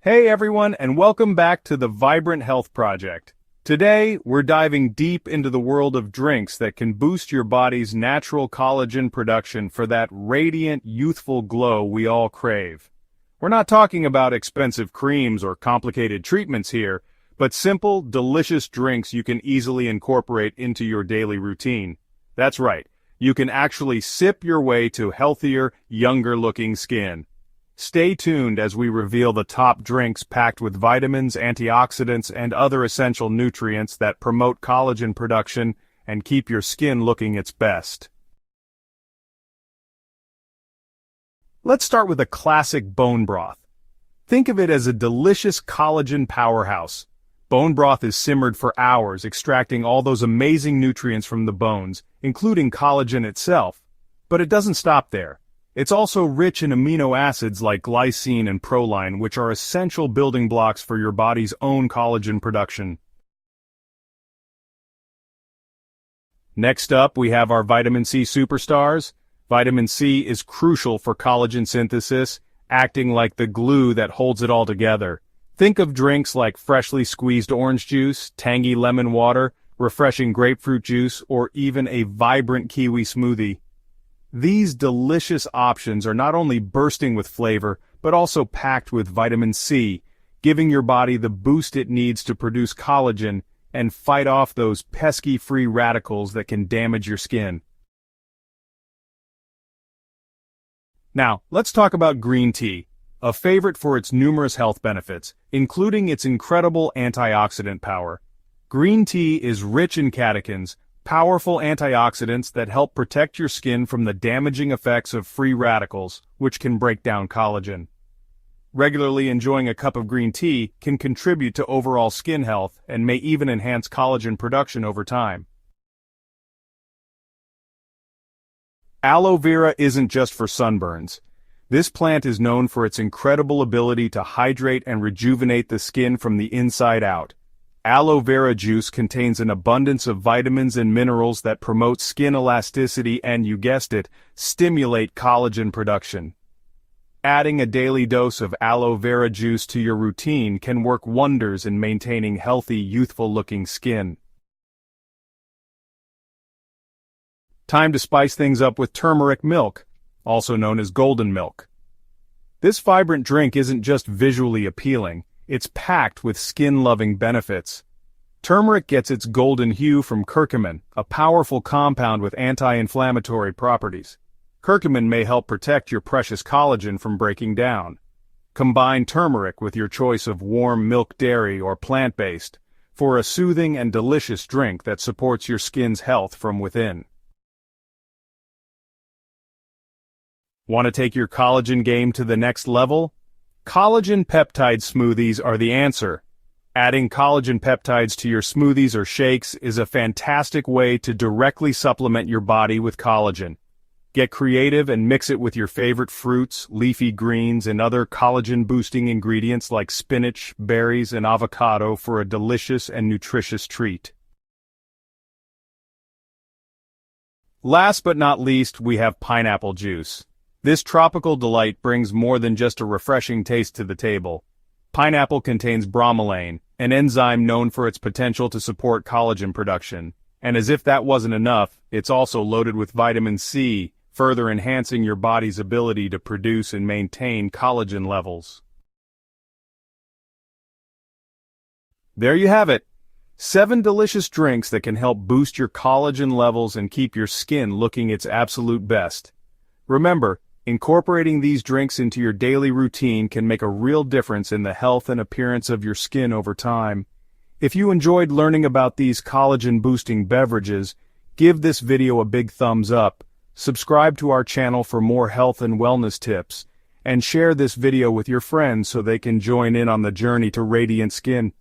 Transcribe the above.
Hey everyone, and welcome back to the Vibrant Health Project. Today, we're diving deep into the world of drinks that can boost your body's natural collagen production for that radiant, youthful glow we all crave. We're not talking about expensive creams or complicated treatments here, but simple, delicious drinks you can easily incorporate into your daily routine. That's right, you can actually sip your way to healthier, younger-looking skin. Stay tuned as we reveal the top drinks packed with vitamins, antioxidants, and other essential nutrients that promote collagen production and keep your skin looking its best. Let's start with a classic bone broth. Think of it as a delicious collagen powerhouse. Bone broth is simmered for hours, extracting all those amazing nutrients from the bones, including collagen itself. But it doesn't stop there. It's also rich in amino acids like glycine and proline, which are essential building blocks for your body's own collagen production. Next up, we have our vitamin C superstars. Vitamin C is crucial for collagen synthesis, acting like the glue that holds it all together. Think of drinks like freshly squeezed orange juice, tangy lemon water, refreshing grapefruit juice, or even a vibrant kiwi smoothie. These delicious options are not only bursting with flavor, but also packed with vitamin C, giving your body the boost it needs to produce collagen and fight off those pesky free radicals that can damage your skin. Now, let's talk about green tea, a favorite for its numerous health benefits, including its incredible antioxidant power. Green tea is rich in catechins, powerful antioxidants that help protect your skin from the damaging effects of free radicals, which can break down collagen. Regularly enjoying a cup of green tea can contribute to overall skin health and may even enhance collagen production over time. Aloe vera isn't just for sunburns. This plant is known for its incredible ability to hydrate and rejuvenate the skin from the inside out. Aloe vera juice contains an abundance of vitamins and minerals that promote skin elasticity and, you guessed it, stimulate collagen production. Adding a daily dose of aloe vera juice to your routine can work wonders in maintaining healthy, youthful-looking skin. Time to spice things up with turmeric milk, also known as golden milk. This vibrant drink isn't just visually appealing. It's packed with skin-loving benefits. Turmeric gets its golden hue from curcumin, a powerful compound with anti-inflammatory properties. Curcumin may help protect your precious collagen from breaking down. Combine turmeric with your choice of warm milk dairy or plant-based for a soothing and delicious drink that supports your skin's health from within. Want to take your collagen game to the next level? Collagen peptide smoothies are the answer. Adding collagen peptides to your smoothies or shakes is a fantastic way to directly supplement your body with collagen. Get creative and mix it with your favorite fruits, leafy greens, and other collagen-boosting ingredients like spinach, berries, and avocado for a delicious and nutritious treat. Last but not least, we have pineapple juice. This tropical delight brings more than just a refreshing taste to the table. Pineapple contains bromelain, an enzyme known for its potential to support collagen production. And as if that wasn't enough, it's also loaded with vitamin C, further enhancing your body's ability to produce and maintain collagen levels. There you have it. 7 delicious drinks that can help boost your collagen levels and keep your skin looking its absolute best. Remember, incorporating these drinks into your daily routine can make a real difference in the health and appearance of your skin over time. If you enjoyed learning about these collagen-boosting beverages, give this video a big thumbs up, subscribe to our channel for more health and wellness tips, and share this video with your friends so they can join in on the journey to radiant skin.